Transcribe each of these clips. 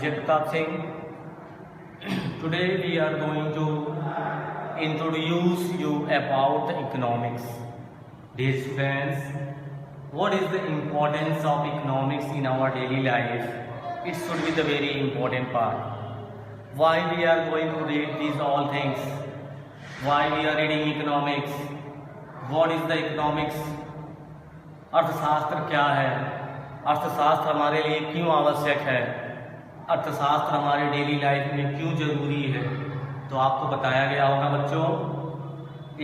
Vijay Pratap Singh. Today we are going to introduce you about the economics. Dear students, what is the importance of economics in our daily life? It should be the very important part. Why we are going to read these all things? Why we are reading economics? What is the economics? अर्थशास्त्र क्या है? अर्थशास्त्र हमारे लिए क्यों आवश्यक है? अर्थशास्त्र हमारे डेली लाइफ में क्यों जरूरी है? तो आपको बताया गया होगा बच्चों,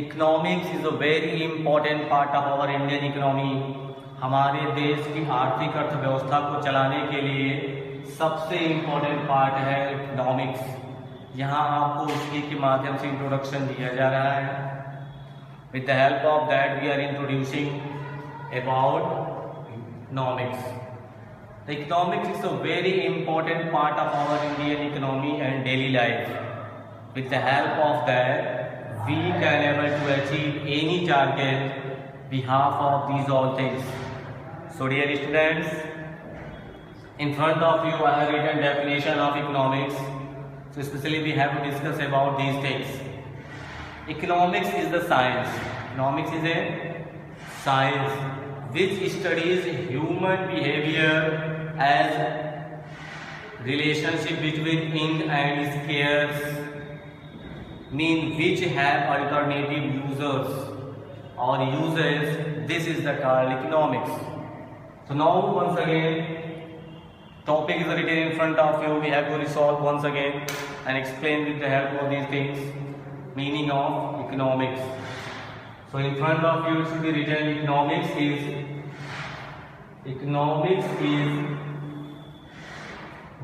economics is a very important part of our Indian economy. हमारे देश की आर्थिक अर्थव्यवस्था को चलाने के लिए सबसे इम्पोर्टेंट पार्ट है इकोनॉमिक्स। यहाँ आपको इसी के माध्यम से इंट्रोडक्शन दिया जा रहा है। With the help of that we are introducing about economics. The economics is a very important part of our Indian economy and daily life. With the help of that, we can able to achieve any target behalf of these all things. So dear students, in front of you I have written definition of economics. So especially we have to discuss about these things. Economics is the science. Economics is a science which studies human behavior as relationship between in and scarce, mean which have alternative users or uses. This is the called economics. So now once again topic is written in front of you. We have to resolve once again and explain with the help of these things meaning of economics. So in front of you it should be written economics is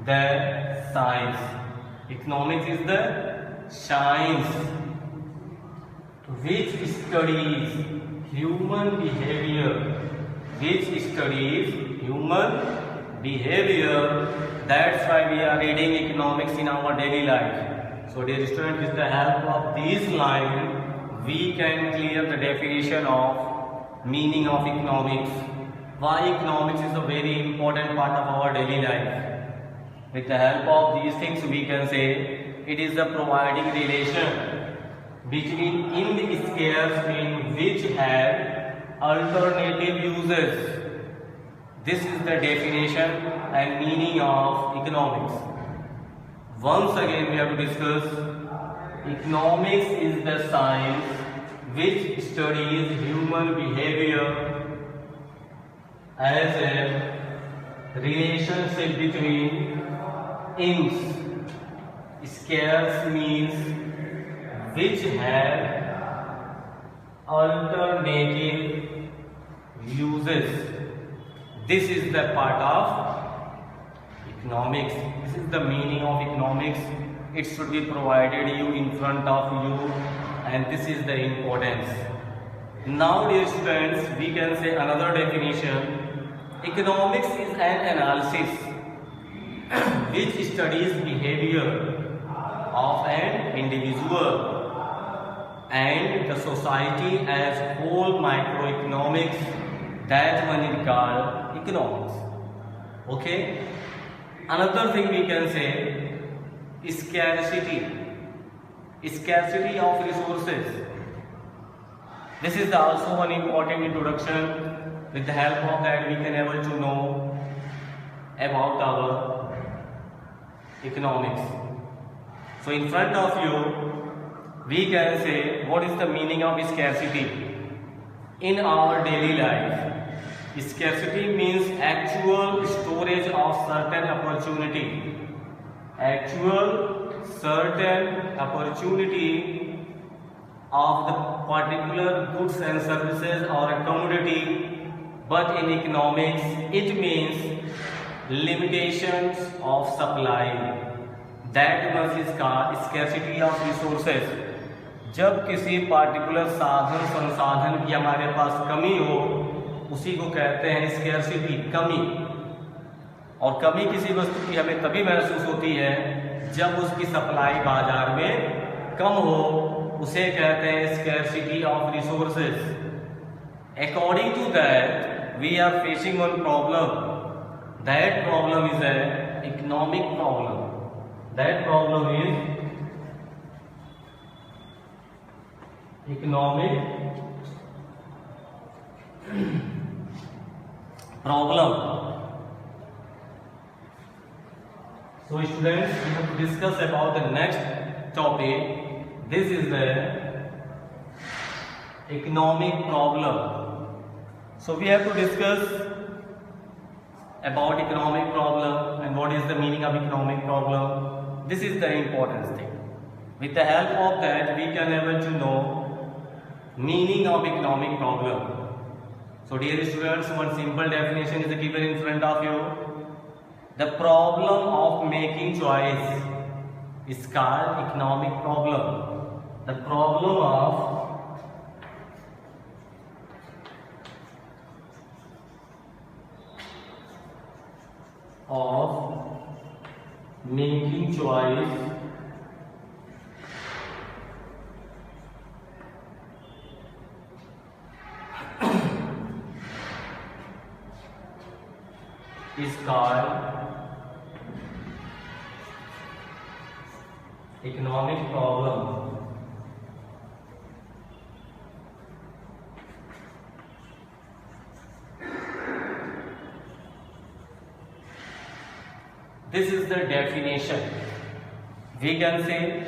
the science. Economics is the science which studies human behavior. That's why we are reading economics in our daily life. So dear students, with the help of these lines we can clear the definition of meaning of economics. Why economics is a very important part of our daily life. With the help of these things we can say it is the providing relation between in the scarce mean which have alternative uses. This is the definition and meaning of economics. Once again we have to discuss economics is the science which studies human behavior as a relationship between ins. Scarce means which have alternative uses. This is the part of economics. This is the meaning of economics. It should be provided you in front of you, and this is the importance. Now dear students, we can say another definition. Economics is an analysis which studies behavior of an individual and the society as whole. Microeconomics, that one is called economics. Okay, another thing we can say scarcity of resources. This is also one important introduction. With the help of that we can able to know about our economics. So in front of you we can say what is the meaning of scarcity in our daily life. Scarcity means actual storage of certain opportunity. Of the particular goods and services or a commodity, but in economics it means limitations of supply. That much is called scarcity of resources. जब किसी particular साधन संसाधन की हमारे पास कमी हो उसी को कहते हैं स्कैर्सिटी, कमी। और कमी किसी वस्तु की हमें तभी महसूस होती है जब उसकी सप्लाई बाजार में कम हो, उसे कहते हैं scarcity of resources. According to that we are facing one problem. That problem is a economic problem. That problem is economic problem. So students, we have to discuss about the next topic. This is the economic problem. So we have to discuss about economic problem and what is the meaning of economic problem. This is the important thing. With the help of that, we can able to know meaning of economic problem. So dear students, one simple definition is given in front of you. The problem of making choice is called economic problem. The problem of making choice is called economic problem. This is the definition. We can say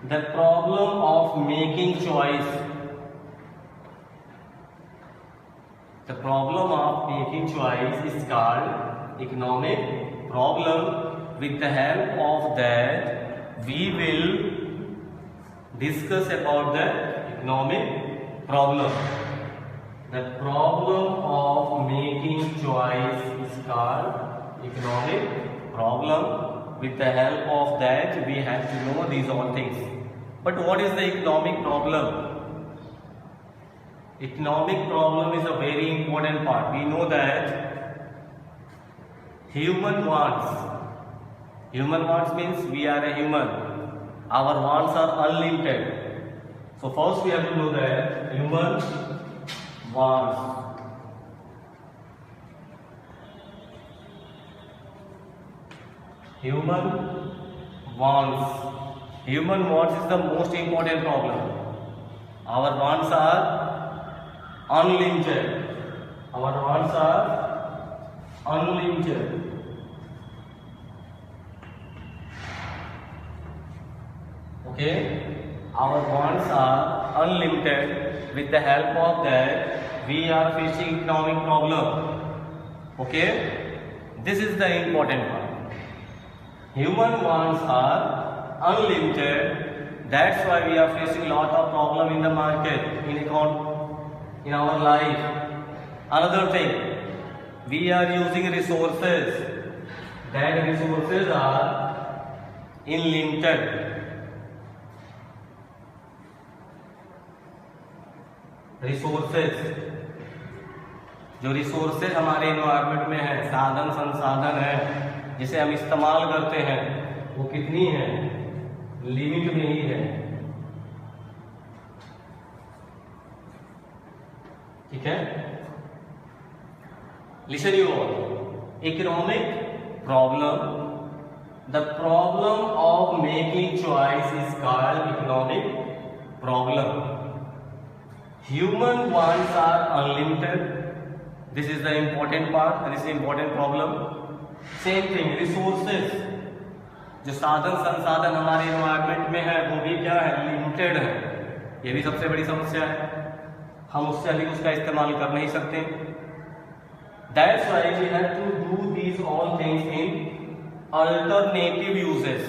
the problem of making choice. The problem of making choice is called economic problem. With the help of that, we will discuss about the economic problem. The problem of making choice is called economic problem. With the help of that, we have to know these all things. But what is the economic problem? Economic problem is a very important part. We know that human wants means we are a human. Our wants are unlimited. So first we have to know that human wants. Human wants is the most important problem. Our wants are unlimited. Okay, our wants are unlimited. With the help of that, we are facing economic problem. Okay, this is the important part. Human wants are unlimited. That's why we are facing a lot of problem in the market, in our life. Another thing, we are using resources. That resources are unlimited. जो resources हमारे environment में है, साधन संसाधन है जिसे हम इस्तेमाल करते हैं, वो कितनी है? लिमिट में ही है. ठीक है? Listen you all. Economic problem. The problem of making choice is called economic problem. Human wants are unlimited. This is the important part. This is important problem. Same thing, resources. जो साधन संसाधन हमारे environment में है वो भी क्या है? लिमिटेड है. ये भी सबसे बड़ी समस्या है. हम उससे अधिक उसका इस्तेमाल कर नहीं सकते. That's why we have to do these all things in alternative uses.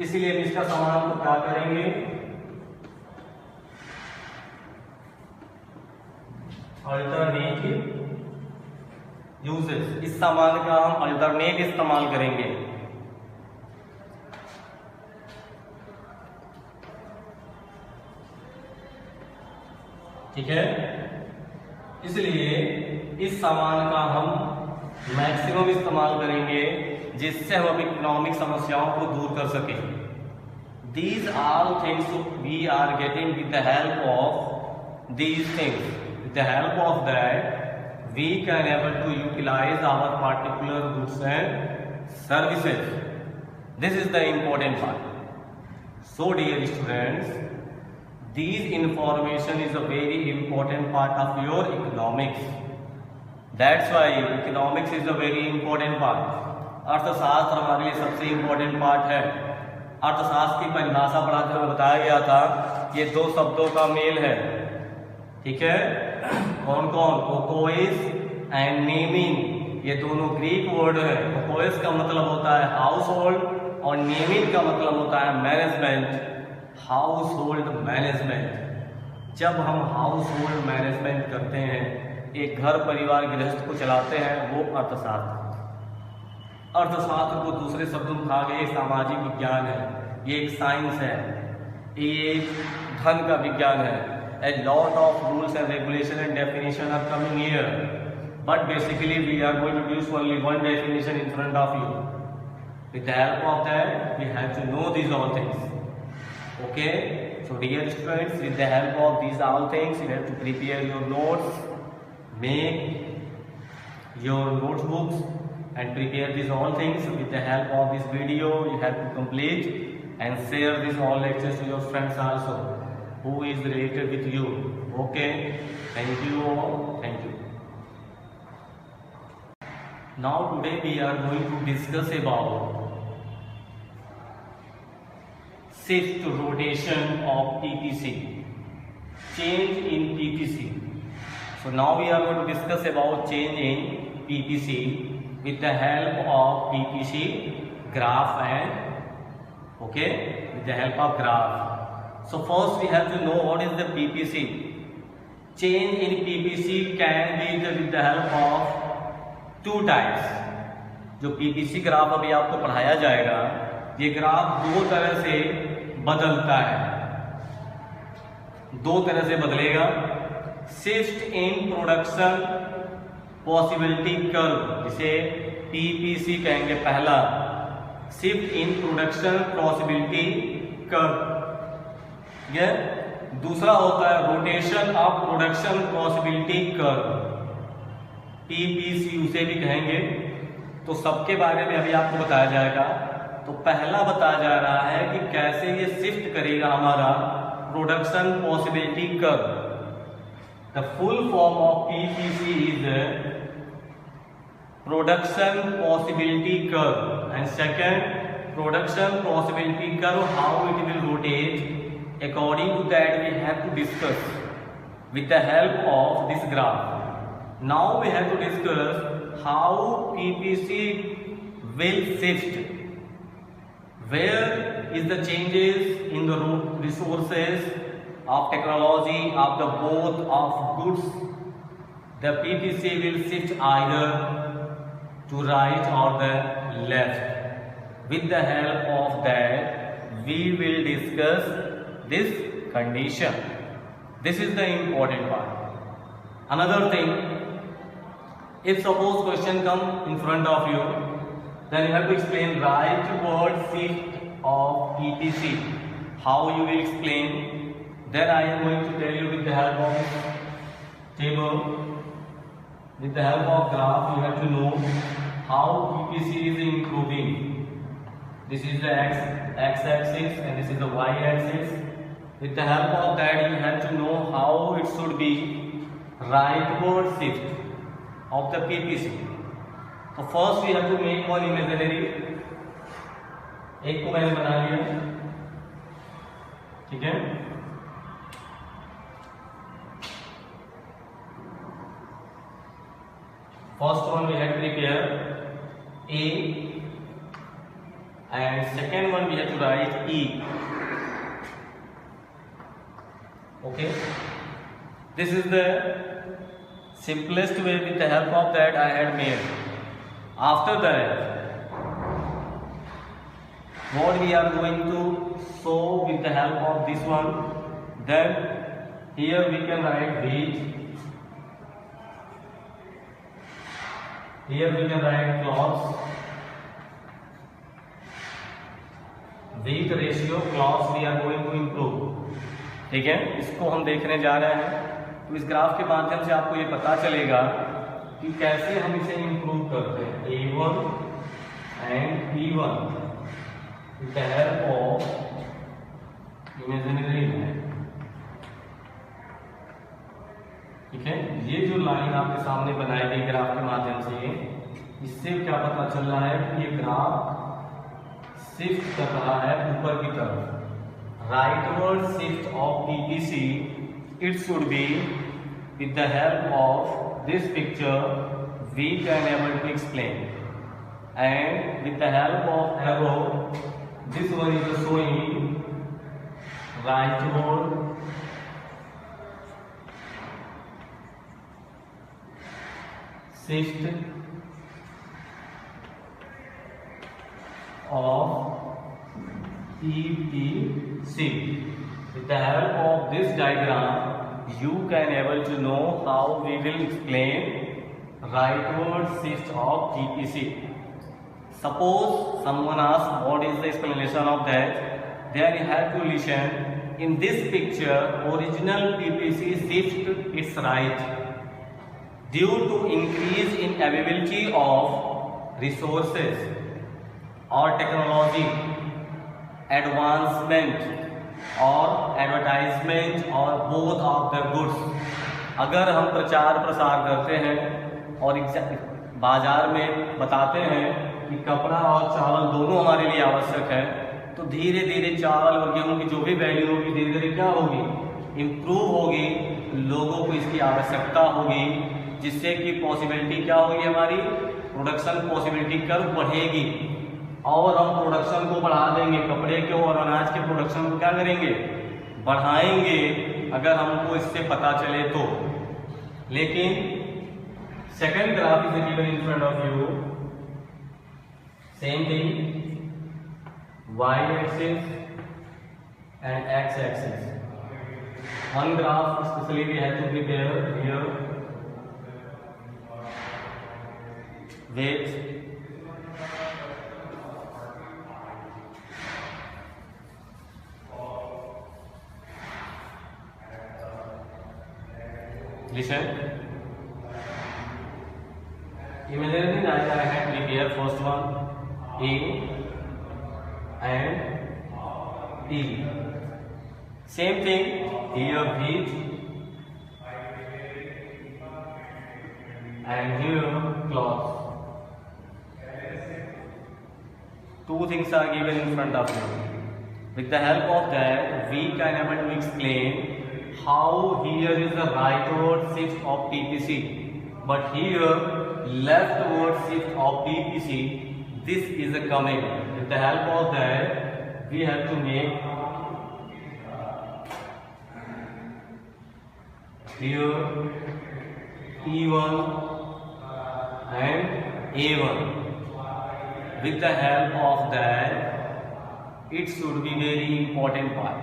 इसलिए हम इसका समाधान को क्या करेंगे? Alternative uses. इस सामान का हम अल्टरनेट इस्तेमाल करेंगे. ठीक है? इसलिए इस सामान का हम मैक्सिमम इस्तेमाल करेंगे जिससे हम अपनी इकोनॉमिक समस्याओं को दूर कर सकें. These all things we are getting with the help of these things. With the help of that, we can able to utilize our particular goods and services. This is the important part. So dear students, these information is a very important part of your economics. That's why economics is a very important part. अर्थशास्त्र हमारे लिए सबसे important part है। अर्थशास्त्र की परिभाषा पढ़ाते हुए बताया गया था ये दो शब्दों का मेल है, ठीक है। कौन कौन? ओकोइस एंड नेमिन, ये दोनों ग्रीक वर्ड है। ओकोइस का मतलब होता है हाउस होल्ड और नेमिन का मतलब होता है मैनेजमेंट, हाउस होल्ड मैनेजमेंट। जब हम हाउस होल्ड मैनेजमेंट करते हैं, एक घर परिवार गृहस्थ को चलाते हैं, वो अर्थशास्त्र। अर्थशास्त्र को दूसरे शब्दों में कहा गया सामाजिक विज्ञान है, ये एक साइंस है, ये एक धन का विज्ञान है। A lot of rules and regulation and definition are coming here, but basically we are going to use only one definition in front of you. With the help of that, we have to know these all things. Okay, so dear students, with the help of these all things, you have to prepare your notes, make your notebooks, and prepare these all things. With the help of this video, you have to complete and share these all lectures to your friends also, who is related with you. Okay, thank you all. Thank you. Now today we are going to discuss about shift rotation of PPC, change in PPC. So now we are going to discuss about change in PPC with the help of PPC graph and with the help of graph. So first we have to know what is the PPC. Change in PPC can be with the help of two types. जो PPC graph अभी आपको पढ़ाया जाएगा, ये graph दो तरह से बदलता है, दो तरह से बदलेगा। Shift in production possibility curve, जिसे PPC कहेंगे पहला, shift in production possibility curve. यह दूसरा होता है rotation of production possibility curve, PPC उसे भी कहेंगे। तो सबके बारे में अभी आपको बताया जाएगा। तो पहला बताया जा रहा है कि कैसे ये शिफ्ट करेगा हमारा production possibility curve. The full form of PPC is production possibility curve, and second production possibility curve, how it will rotate. According to that we have to discuss with the help of this graph. Now we have to discuss how PPC will shift, where is the changes in the resources of technology of the both of goods. The PPC will shift either to right or the left. With the help of that we will discuss this condition. This is the important part. Another thing, if suppose question come in front of you, then you have to explain rightward shift of PPC. How you will explain? Then I am going to tell you with the help of table, with the help of graph. You have to know how PPC is improving. This is the x-axis and this is the y-axis. With the help of that you have to know how it should be rightward shift of the PPC. So first we have to make one imaginary. एक को मैंने बना लिया, ठीक है। First one we have to prepare A, and second one we have to write E. Okay, this is the simplest way. With the help of that I had made. After that what we are going to show with the help of this one, then here we can write wheat, here we can write cloths, wheat ratio cloths we are going to improve. ठीक है, इसको हम देखने जा रहे हैं। तो इस ग्राफ के माध्यम से आपको ये पता चलेगा कि कैसे हम इसे इम्प्रूव करते हैं। A1 and P1 with the help of imaginary line. ठीक है, ये जो लाइन आपके सामने बनाई गई ग्राफ के माध्यम से, इससे क्या पता चल रहा है कि ये ग्राफ शिफ्ट कर रहा है ऊपर की तरफ, rightward shift of PPC. It should be with the help of this picture we can able to explain, and with the help of arrow, this one is showing rightward shift of PPC. With the help of this diagram you can able to know how we will explain rightward shift of PPC. Suppose someone asks what is the explanation of that, then you have to listen. In this picture, original PPC shift its right due to increase in availability of resources or technology, advancement और advertisement और both of the goods. अगर हम प्रचार प्रसार करते हैं और बाजार में बताते हैं कि कपड़ा और चावल दोनों हमारे लिए आवश्यक है, तो धीरे धीरे चावल और गेहूं की जो भी वैल्यू होगी धीरे धीरे क्या होगी, इम्प्रूव होगी, लोगों को इसकी आवश्यकता होगी, जिससे कि पॉसिबिलिटी क्या होगी, हमारी प्रोडक्शन पॉसिबिलिटी कर्व बढ़ेगी और हम प्रोडक्शन को बढ़ा देंगे. कपड़े के और अनाज के प्रोडक्शन को क्या करेंगे, बढ़ाएंगे, अगर हमको इससे पता चले तो. लेकिन second graph is given in front of you, same thing, Y axis and X axis. One graph specially we have to prepare here with listen. Imaginary line I have prepared, first one A and E. Same thing here, heat, and here cloth. Two things are given in front of you. With the help of that, we can able to explain how here is the rightward shift of PPC, but here leftward shift of PPC. This is a coming. With the help of that, we have to make here E1 and A1. With the help of that, it should be very important part.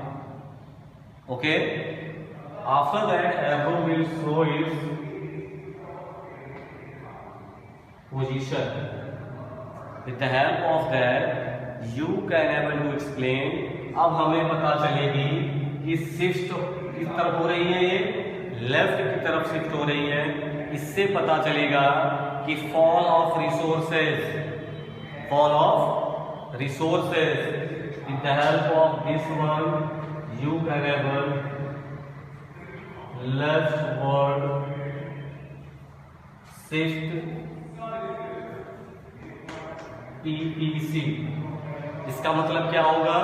Okay. After that, arrow will show its position. With the help of that, you can able to explain. अब हमें पता चलेगी कि shift किस तरफ हो रही है, ये लेफ्ट की तरफ शिफ्ट हो रही है. इससे पता चलेगा कि fall of resources. With the help of this one, you can able leftward shift PPC. इसका मतलब क्या होगा,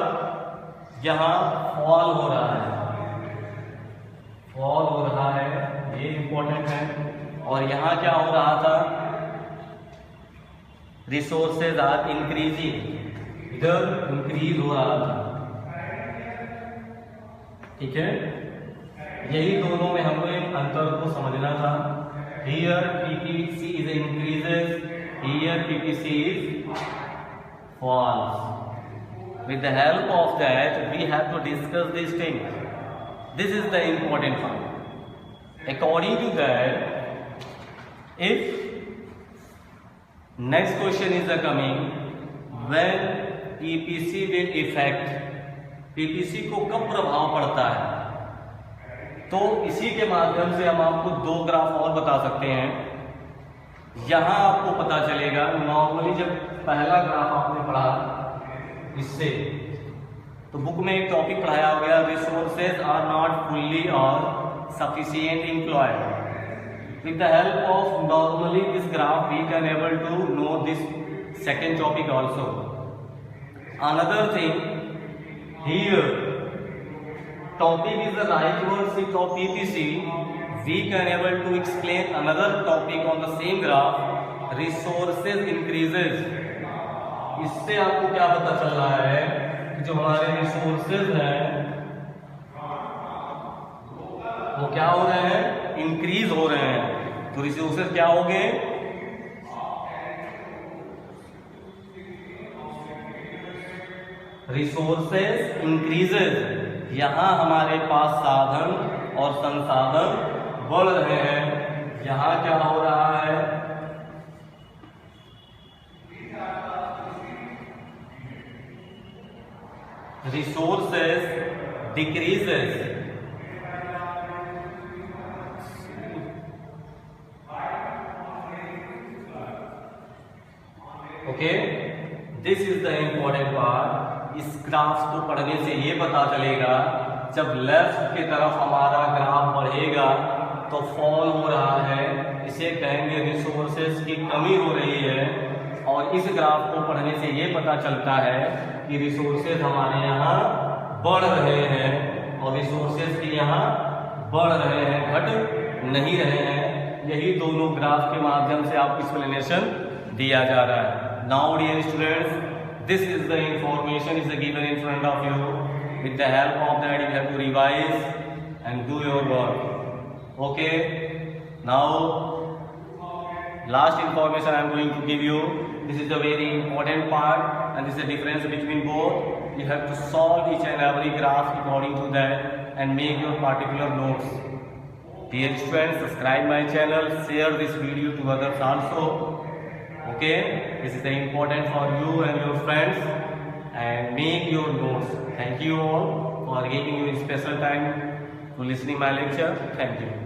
यहां फॉल हो रहा है, ये इंपॉर्टेंट है. और यहां क्या हो रहा था, रिसोर्सेज आर इंक्रीजिंग, इधर इंक्रीज हो रहा था. ठीक है, यही दोनों में हमें अंतर को समझना था. Here PPC is increases, here PPC is falls. With the help of that, we have to discuss these things. This is the important part. According to that, if next question is coming, when PPC will affect, PPC को कब प्रभाव पड़ता है, तो इसी के माध्यम से हम आपको दो ग्राफ और बता सकते हैं. यहाँ आपको पता चलेगा नॉर्मली जब पहला ग्राफ आपने पढ़ा इससे, तो बुक में एक टॉपिक पढ़ाया हो गया रिसोर्सेज आर नॉट फुल्ली और sufficient employed. With the help of normally this graph we can able to know this second topic also. Another thing here, topic is the right word sheet of PPC. We can able to explain another topic on the same graph, resources increases. इससे आपको क्या पता चल रहा है कि जो हमारे रिसोर्सेज हैं वो क्या हो रहे हैं, इंक्रीज हो रहे हैं. तो रिसोर्सेज क्या हो गए, रिसोर्सेज इंक्रीजेज. यहां हमारे पास साधन और संसाधन बढ़ रहे हैं. यहां क्या हो रहा है, resources decreases. Okay, this is the important part. इस ग्राफ को पढ़ने से ये पता चलेगा जब लेफ्ट की तरफ हमारा ग्राफ बढ़ेगा तो फॉल हो रहा है, इसे कहेंगे रिसोर्सेज की कमी हो रही है. और इस ग्राफ को पढ़ने से ये पता चलता है कि रिसोर्सेज हमारे यहाँ बढ़ रहे हैं और रिसोर्सेज की यहाँ बढ़ रहे हैं, घट नहीं रहे हैं. यही दोनों ग्राफ के माध्यम से आपको एक्सप्लेनेशन दिया जा रहा है. Now dear students, this is the information is given in front of you. With the help of that you have to revise and do your work. Okay, now last information I am going to give you. This is a very important part and this is the difference between both. You have to solve each and every graph according to that and make your particular notes. Dear students, subscribe my channel, share this video to others also. Okay, this is important for you and your friends, and make your notes. Thank you all for giving you special time to listening my lecture. Thank you.